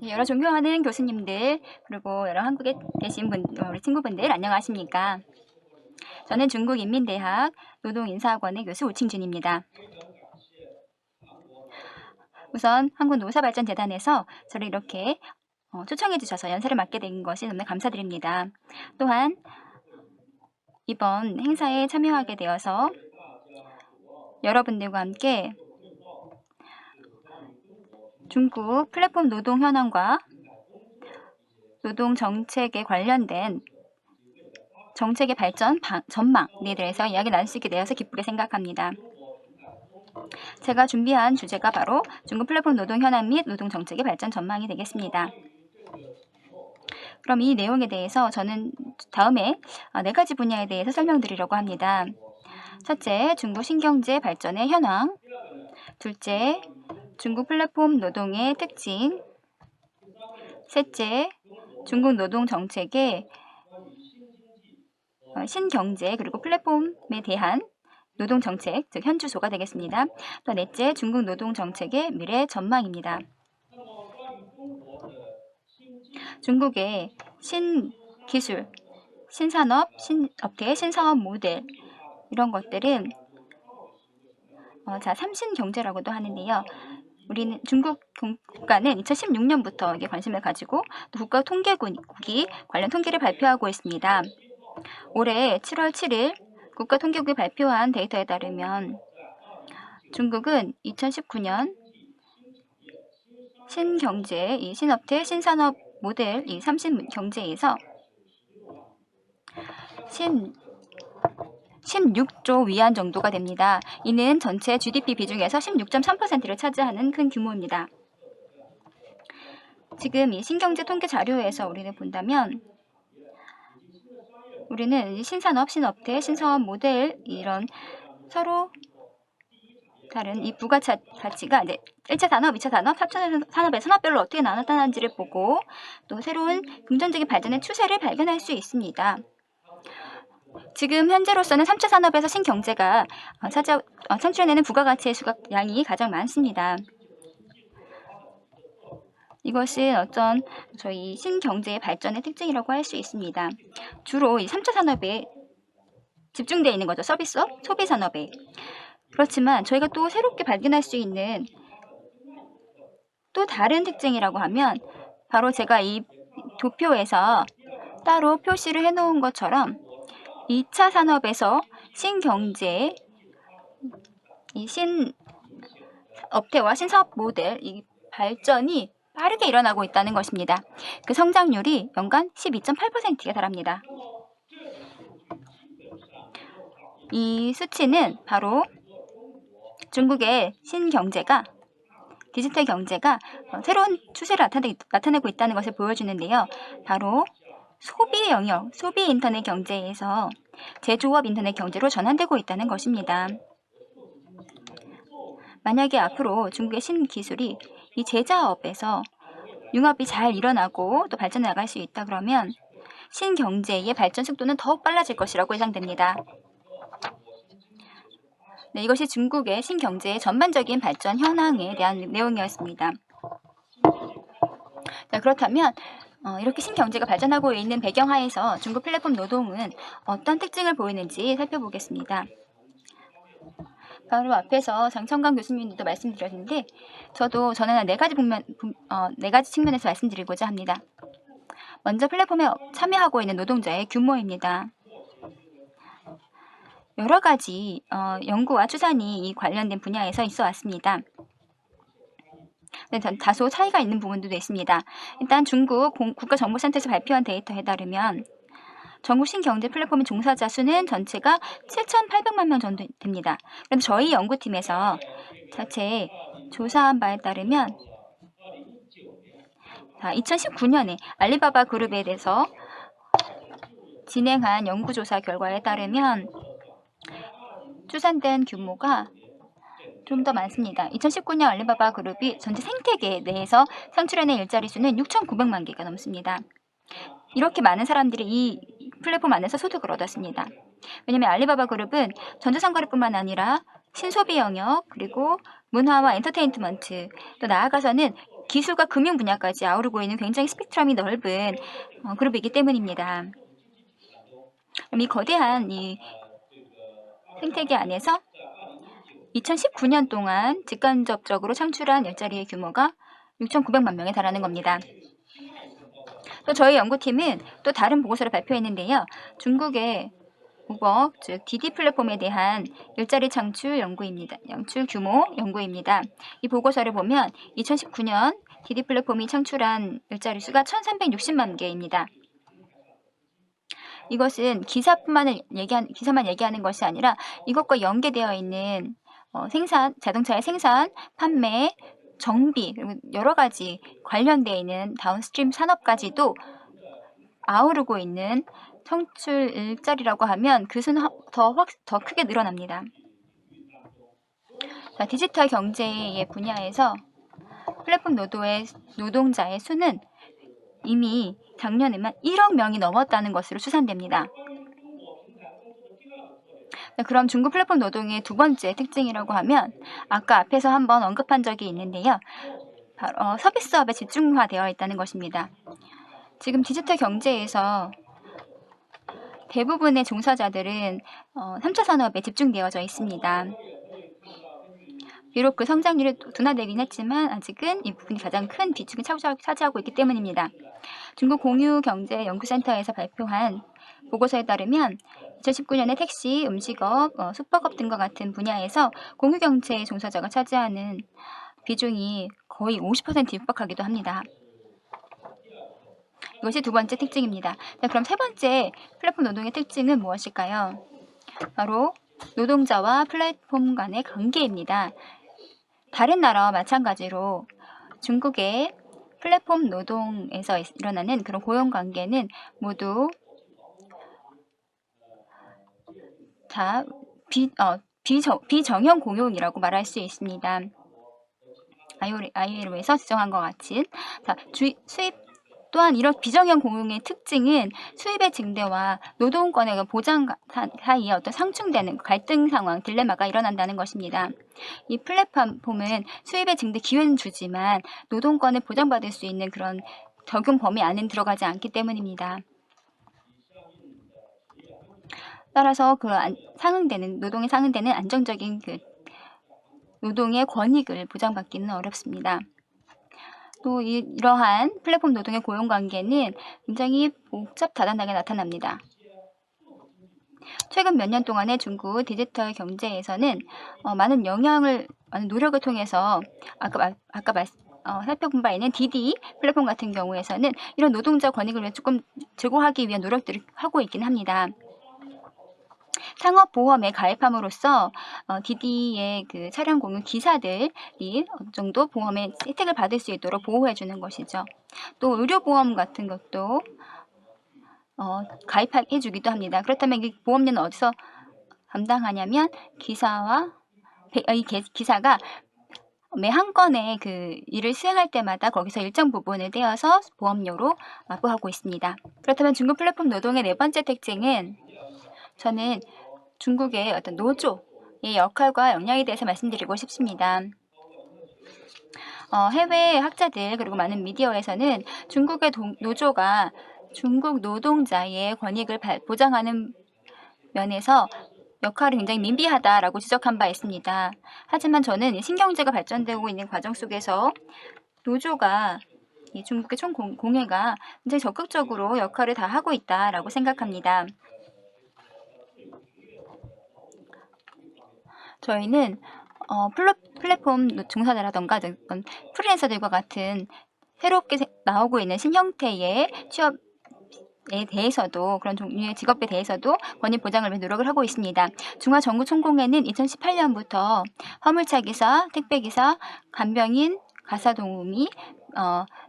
여러 존경하는 교수님들, 그리고 여러 한국에 계신 우리 친구분들 안녕하십니까? 저는 중국인민대학 노동인사학원의 교수 우칭준입니다. 우선 한국노사발전재단에서 저를 이렇게 초청해 주셔서 연설을 맡게 된 것이 너무 감사드립니다. 또한 이번 행사에 참여하게 되어서 여러분들과 함께 중국 플랫폼 노동 현황과 노동 정책에 관련된 정책의 발전 전망에 대해서 이야기 나눌 수 있게 되어서 기쁘게 생각합니다. 제가 준비한 주제가 바로 중국 플랫폼 노동 현황 및 노동 정책의 발전 전망이 되겠습니다. 그럼 이 내용에 대해서 저는 다음에 4가지 분야에 대해서 설명드리려고 합니다. 첫째, 중국 신경제 발전의 현황. 둘째, 중국 플랫폼 노동의 특징. 셋째, 중국 노동 정책의 신경제 그리고 플랫폼에 대한 노동 정책, 즉 현주소가 되겠습니다. 또 넷째, 중국 노동 정책의 미래 전망입니다. 중국의 신기술, 신산업, 신업계, 신사업 모델 이런 것들은 삼신경제라고도 하는데요. 우리는 중국 국가는 2016년부터 이게 관심을 가지고 또 국가통계국이 관련 통계를 발표하고 있습니다. 올해 7월 7일 국가통계국이 발표한 데이터에 따르면 중국은 2019년 신경제, 이 신업태, 신산업 모델 이 삼신경제에서 16조 위안 정도가 됩니다. 이는 전체 GDP 비중에서 16.3%를 차지하는 큰 규모입니다. 지금 이 신경제 통계 자료에서 우리는 본다면 우리는 신산업, 신업태, 신사업 모델 이런 서로 다른 이 부가가치가 1차 산업, 2차 산업, 3차 산업의 산업별로 어떻게 나타나는지를 보고 또 새로운 긍정적인 발전의 추세를 발견할 수 있습니다. 지금 현재로서는 3차 산업에서 신경제가 창출해내는 부가가치의 양이 가장 많습니다. 이것은 어떤 저희 신경제의 발전의 특징이라고 할 수 있습니다. 주로 이 3차 산업에 집중되어 있는 거죠. 서비스업, 소비산업에. 그렇지만 저희가 또 새롭게 발견할 수 있는 또 다른 특징이라고 하면 바로 제가 이 도표에서 따로 표시를 해놓은 것처럼 2차 산업에서 신경제, 이 신업태와 신사업 모델 이 발전이 빠르게 일어나고 있다는 것입니다. 그 성장률이 연간 12.8%에 달합니다. 이 수치는 바로 중국의 신경제가 디지털 경제가 새로운 추세를 나타내고 있다는 것을 보여주는데요. 바로 소비 영역, 소비 인터넷 경제에서 제조업 인터넷 경제로 전환되고 있다는 것입니다. 만약에 앞으로 중국의 신기술이 이 제자업에서 융합이 잘 일어나고 또 발전해 나갈 수 있다 그러면 신경제의 발전 속도는 더욱 빨라질 것이라고 예상됩니다. 네, 이것이 중국의 신경제의 전반적인 발전 현황에 대한 내용이었습니다. 자, 그렇다면 이렇게 신경제가 발전하고 있는 배경하에서 중국 플랫폼 노동은 어떤 특징을 보이는지 살펴보겠습니다. 바로 앞에서 장청강 교수님도 말씀드렸는데 저는 4가지 측면에서 말씀드리고자 합니다. 먼저 플랫폼에 참여하고 있는 노동자의 규모입니다. 여러 가지 연구와 추산이 이 관련된 분야에서 있어 왔습니다. 다소 차이가 있는 부분도 있습니다. 일단 중국 국가정보센터에서 발표한 데이터에 따르면 전국 신경제 플랫폼의 종사자 수는 전체가 7,800만 명 정도 됩니다. 그런데 저희 연구팀에서 자체 조사한 바에 따르면 2019년에 알리바바 그룹에 대해서 진행한 연구조사 결과에 따르면 추산된 규모가 좀 더 많습니다. 2019년 알리바바 그룹이 전체 생태계 내에서 창출해낸 일자리 수는 6,900만 개가 넘습니다. 이렇게 많은 사람들이 이 플랫폼 안에서 소득을 얻었습니다. 왜냐하면 알리바바 그룹은 전자상거래뿐만 아니라 신소비 영역, 그리고 문화와 엔터테인먼트, 또 나아가서는 기술과 금융 분야까지 아우르고 있는 굉장히 스펙트럼이 넓은 그룹이기 때문입니다. 그럼 이 거대한 이 생태계 안에서 2019년 동안 직간접적으로 창출한 일자리의 규모가 6,900만 명에 달하는 겁니다. 또 저희 연구팀은 또 다른 보고서를 발표했는데요. 중국의 우버, 즉 디디 플랫폼에 대한 일자리 창출 연구입니다. 창출 규모 연구입니다. 이 보고서를 보면 2019년 디디 플랫폼이 창출한 일자리 수가 1,360만 개입니다. 이것은 기사만 얘기하는 것이 아니라 이것과 연계되어 있는 생산, 자동차의 생산, 판매, 정비, 그리고 여러 가지 관련되어 있는 다운스트림 산업까지도 아우르고 있는 창출 일자리라고 하면 그 수는 더 크게 늘어납니다. 자, 디지털 경제의 분야에서 플랫폼 노동자의 수는 이미 작년에만 1억 명이 넘었다는 것으로 추산됩니다. 그럼 중국 플랫폼 노동의 두 번째 특징이라고 하면 아까 앞에서 한번 언급한 적이 있는데요. 바로 서비스업에 집중화되어 있다는 것입니다. 지금 디지털 경제에서 대부분의 종사자들은 3차 산업에 집중되어져 있습니다. 비록 그 성장률이 둔화되긴 했지만 아직은 이 부분이 가장 큰 비중을 차지하고 있기 때문입니다. 중국 공유경제연구센터에서 발표한 보고서에 따르면 2019년에 택시, 음식업, 숙박업 등과 같은 분야에서 공유경제 종사자가 차지하는 비중이 거의 50% 육박하기도 합니다. 이것이 두 번째 특징입니다. 자, 그럼 세 번째 플랫폼 노동의 특징은 무엇일까요? 바로 노동자와 플랫폼 간의 관계입니다. 다른 나라와 마찬가지로 중국의 플랫폼 노동에서 일어나는 그런 고용관계는 모두 다 비정형 공용이라고 말할 수 있습니다. ILO에서 지정한 것 같은 수입 또한 이런 비정형 공용의 특징은 수입의 증대와 노동권의 보장 사이에 어떤 상충되는 갈등 상황, 딜레마가 일어난다는 것입니다. 이 플랫폼은 수입의 증대 기회는 주지만 노동권을 보장받을 수 있는 그런 적용 범위 안에 들어가지 않기 때문입니다. 따라서 그 노동에 상응되는 안정적인 그 노동의 권익을 보장받기는 어렵습니다. 또 이러한 플랫폼 노동의 고용관계는 굉장히 복잡다단하게 나타납니다. 최근 몇 년 동안의 중국 디지털 경제에서는 많은 노력을 통해서 아까 살펴본 바 있는 디디 플랫폼 같은 경우에서는 이런 노동자 권익을 위해 조금 제고하기 위한 노력들을 하고 있긴 합니다. 상업보험에 가입함으로써 디디의 그 차량 공유 기사들이 어느 정도 보험의 혜택을 받을 수 있도록 보호해주는 것이죠. 또 의료보험 같은 것도 가입해주기도 합니다. 그렇다면 이 보험료는 어디서 감당하냐면 기사가 매 한 건의 그 일을 수행할 때마다 거기서 일정 부분을 떼어서 보험료로 납부하고 있습니다. 그렇다면 중국 플랫폼 노동의 네 번째 특징은 저는 중국의 어떤 노조의 역할과 역량에 대해서 말씀드리고 싶습니다. 해외 학자들 그리고 많은 미디어에서는 중국의 노조가 중국 노동자의 권익을 보장하는 면에서 역할이 굉장히 민비하다라고 지적한 바 있습니다. 하지만 저는 신경제가 발전되고 있는 과정 속에서 노조가 중국의 총공회가 굉장히 적극적으로 역할을 다 하고 있다라고 생각합니다. 저희는 플랫폼 종사자라던가 프리랜서들과 같은 새롭게 나오고 있는 신형태의 취업에 대해서도 그런 종류의 직업에 대해서도 권익 보장을 위해 노력을 하고 있습니다. 중화정구총공회는 2018년부터 화물차기사, 택배기사, 간병인, 가사도우미,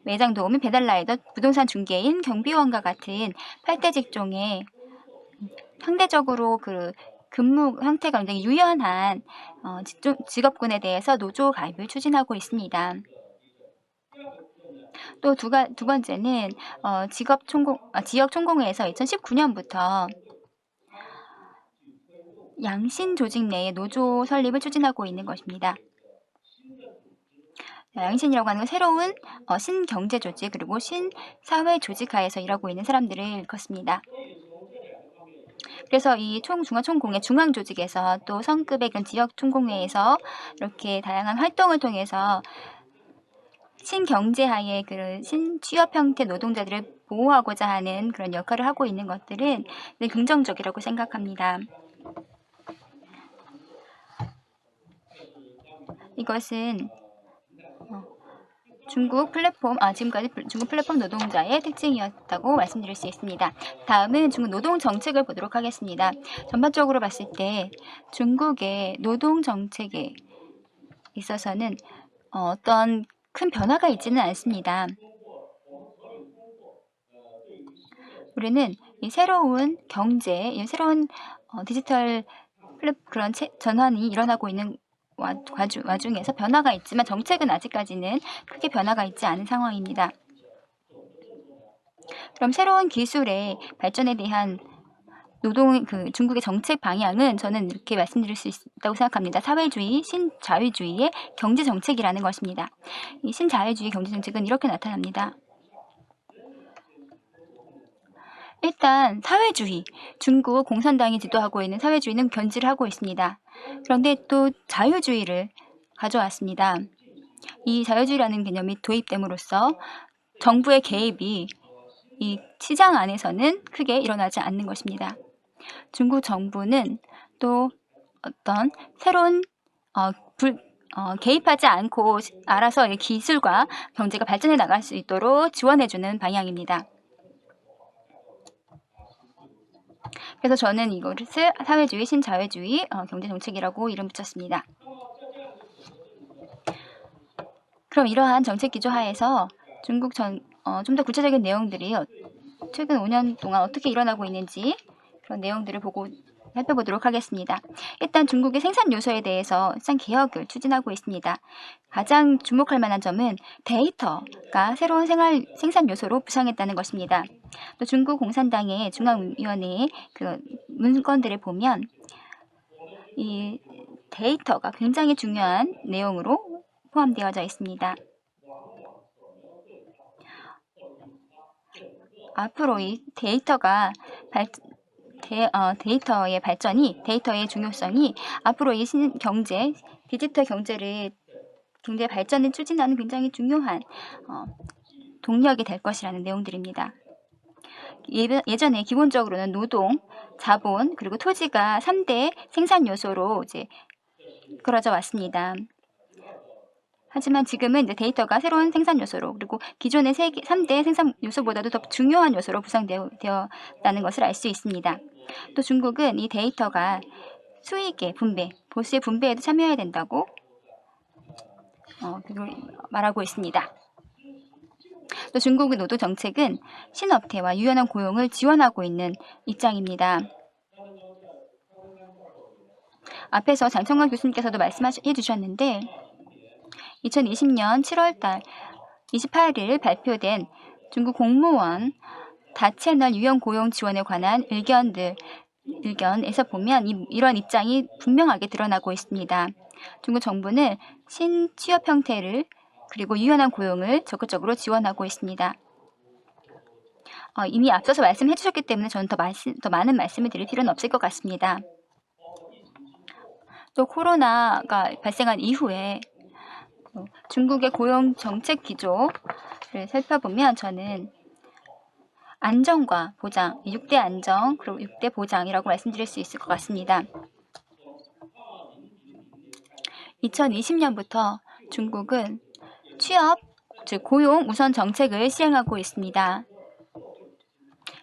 매장도우미, 배달라이더, 부동산 중개인, 경비원과 같은 8대 직종에 상대적으로 그 근무 형태가 굉장히 유연한 직업군에 대해서 노조 가입을 추진하고 있습니다. 또 두 번째는 지역총공회에서 2019년부터 양신 조직 내에 노조 설립을 추진하고 있는 것입니다. 양신이라고 하는 건 새로운 신경제 조직 그리고 신사회 조직 하에서 일하고 있는 사람들을 일컫습니다. 그래서 이 중앙총공회 중앙조직에서 또 성급의 그런 지역총공회에서 이렇게 다양한 활동을 통해서 신경제하에 그런 신취업 형태 노동자들을 보호하고자 하는 그런 역할을 하고 있는 것들은 긍정적이라고 생각합니다. 이것은 지금까지 중국 플랫폼 노동자의 특징이었다고 말씀드릴 수 있습니다. 다음은 중국 노동 정책을 보도록 하겠습니다. 전반적으로 봤을 때 중국의 노동 정책에 있어서는 어떤 큰 변화가 있지는 않습니다. 우리는 이 새로운 경제, 이 새로운 디지털 그런 전환이 일어나고 있는 와중에서 변화가 있지만 정책은 아직까지는 크게 변화가 있지 않은 상황입니다. 그럼 새로운 기술의 발전에 대한 중국의 정책 방향은 저는 이렇게 말씀드릴 수 있다고 생각합니다. 사회주의, 신자유주의의 경제 정책이라는 것입니다. 이 신자유주의 경제 정책은 이렇게 나타납니다. 일단 사회주의, 중국 공산당이 지도하고 있는 사회주의는 견지를 하고 있습니다. 그런데 또 자유주의를 가져왔습니다. 이 자유주의라는 개념이 도입됨으로써 정부의 개입이 이 시장 안에서는 크게 일어나지 않는 것입니다. 중국 정부는 또 어떤 새로운 개입하지 않고 알아서 기술과 경제가 발전해 나갈 수 있도록 지원해주는 방향입니다. 그래서 저는 이것을 사회주의, 신자유주의 경제정책이라고 이름 붙였습니다. 그럼 이러한 정책 기조 하에서 중국 좀 더 구체적인 내용들이 최근 5년 동안 어떻게 일어나고 있는지 그런 내용들을 살펴보도록 하겠습니다. 일단 중국의 생산 요소에 대해서 일상 개혁을 추진하고 있습니다. 가장 주목할 만한 점은 데이터가 새로운 생산 요소로 부상했다는 것입니다. 또 중국 공산당의 중앙위원회의 그 문건들을 보면 이 데이터가 굉장히 중요한 내용으로 포함되어져 있습니다. 앞으로 이 데이터의 발전이, 데이터의 중요성이 앞으로 이 디지털 경제 발전을 추진하는 굉장히 중요한 동력이 될 것이라는 내용들입니다. 예전에 기본적으로는 노동, 자본, 그리고 토지가 3대 생산 요소로 이제 이끌어져 왔습니다. 하지만 지금은 이제 데이터가 새로운 생산 요소로 그리고 기존의 3대 생산 요소보다도 더 중요한 요소로 부상되었다는 것을 알 수 있습니다. 또 중국은 이 데이터가 수익의 분배, 보수의 분배에도 참여해야 된다고 말하고 있습니다. 또 중국의 노동 정책은 신업태와 유연한 고용을 지원하고 있는 입장입니다. 앞에서 장청강 교수님께서도 말씀해 주셨는데 2020년 7월달 28일 발표된 중국 공무원 다채널 유연 고용 지원에 관한 의견에서 보면 이런 입장이 분명하게 드러나고 있습니다. 중국 정부는 신취업 형태를 그리고 유연한 고용을 적극적으로 지원하고 있습니다. 이미 앞서서 말씀해 주셨기 때문에 저는 더 많은 말씀을 드릴 필요는 없을 것 같습니다. 또 코로나가 발생한 이후에 중국의 고용 정책 기조를 살펴보면 저는 안정과 보장, 6대 안정 그리고 6대 보장이라고 말씀드릴 수 있을 것 같습니다. 2020년부터 중국은 취업, 즉 고용 우선 정책을 시행하고 있습니다.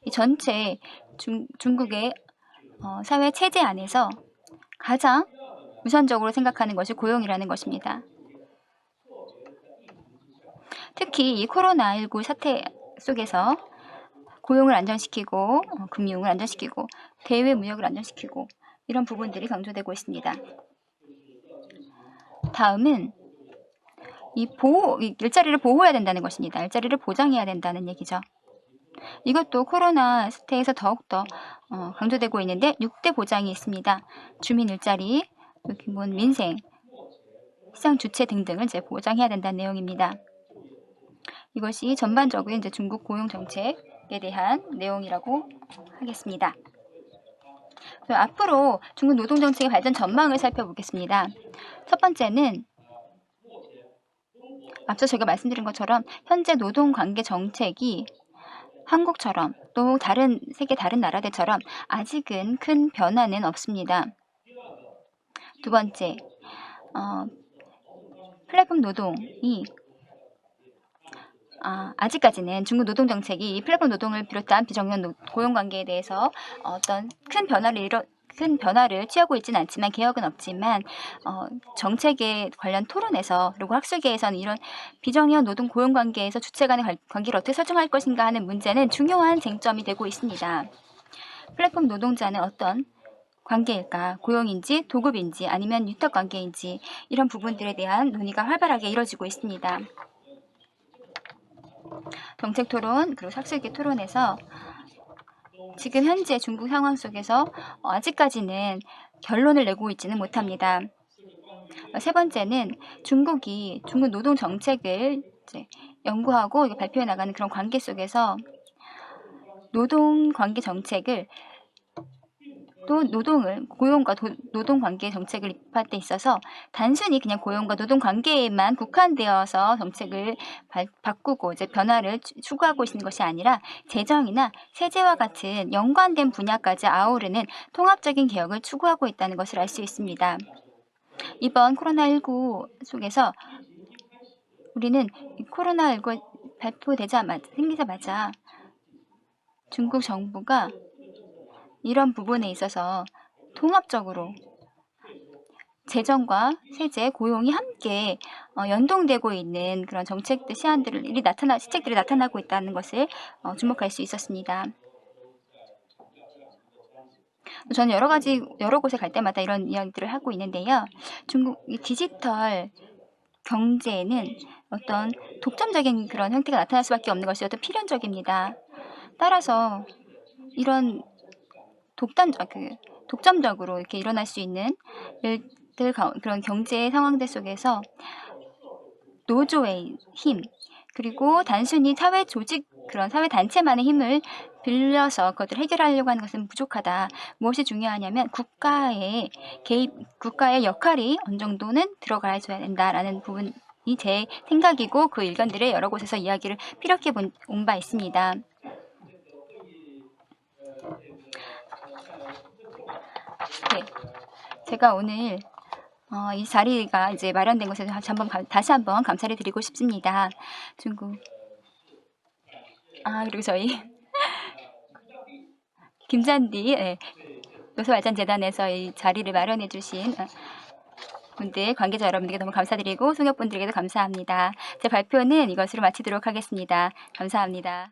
이 전체 중국의 사회 체제 안에서 가장 우선적으로 생각하는 것이 고용이라는 것입니다. 특히 이 코로나19 사태 속에서 고용을 안정시키고 금융을 안정시키고 대외 무역을 안정시키고 이런 부분들이 강조되고 있습니다. 다음은 이 일자리를 보호해야 된다는 것입니다. 일자리를 보장해야 된다는 얘기죠. 이것도 코로나 사태에서 더욱더 강조되고 있는데 6대 보장이 있습니다. 주민 일자리, 기본 민생, 시장 주체 등등을 이제 보장해야 된다는 내용입니다. 이것이 전반적으로 이제 중국 고용 정책에 대한 내용이라고 하겠습니다. 앞으로 중국 노동 정책의 발전 전망을 살펴보겠습니다. 첫 번째는 앞서 제가 말씀드린 것처럼 현재 노동 관계 정책이 한국처럼 또 세계 다른 나라들처럼 아직은 큰 변화는 없습니다. 두 번째, 플랫폼 노동이 아직까지는 중국 노동 정책이 플랫폼 노동을 비롯한 비정규직 고용 관계에 대해서 어떤 큰 변화를 취하고 있지는 않지만 개혁은 없지만 정책에 관련 토론에서 그리고 학술계에서는 이런 비정규직 노동 고용 관계에서 주체 간의 관계를 어떻게 설정할 것인가 하는 문제는 중요한 쟁점이 되고 있습니다. 플랫폼 노동자는 어떤 관계일까? 고용인지 도급인지 아니면 유탁 관계인지 이런 부분들에 대한 논의가 활발하게 이뤄지고 있습니다. 정책 토론 그리고 학술계 토론에서 지금 현재 중국 상황 속에서 아직까지는 결론을 내고 있지는 못합니다. 세 번째는 중국 노동 정책을 이제 연구하고 발표해 나가는 그런 관계 속에서 노동 관계 정책을 또 고용과 노동 관계 정책을 입할 때 있어서 단순히 그냥 고용과 노동 관계에만 국한되어서 정책을 바꾸고 이제 변화를 추구하고 있는 것이 아니라 재정이나 세제와 같은 연관된 분야까지 아우르는 통합적인 개혁을 추구하고 있다는 것을 알 수 있습니다. 이번 코로나19 속에서 우리는 코로나19 생기자마자 중국 정부가 이런 부분에 있어서 통합적으로 재정과 세제, 고용이 함께 연동되고 있는 그런 정책들, 시책들이 나타나고 있다는 것을 주목할 수 있었습니다. 저는 여러 곳에 갈 때마다 이런 이야기들을 하고 있는데요. 중국 디지털 경제에는 어떤 독점적인 그런 형태가 나타날 수밖에 없는 것이 어떤 필연적입니다. 따라서 이런 독점적으로 이렇게 일어날 수 있는 그런 경제 상황들 속에서 노조의 힘 그리고 단순히 사회 조직 그런 사회 단체만의 힘을 빌려서 그것들을 해결하려고 하는 것은 부족하다. 무엇이 중요하냐면 국가의 역할이 어느 정도는 들어가야 된다라는 부분이 제 생각이고 그 의견들을 여러 곳에서 이야기를 피력해 온 바 있습니다. 네, 제가 오늘 이 자리가 이제 마련된 것에 다시 한번 감사를 드리고 싶습니다. 중국. 그리고 저희 김잔디 요소발전재단에서 이 자리를 마련해 주신 분들, 관계자 여러분들께 너무 감사드리고 송역분들에게도 감사합니다. 제 발표는 이것으로 마치도록 하겠습니다. 감사합니다.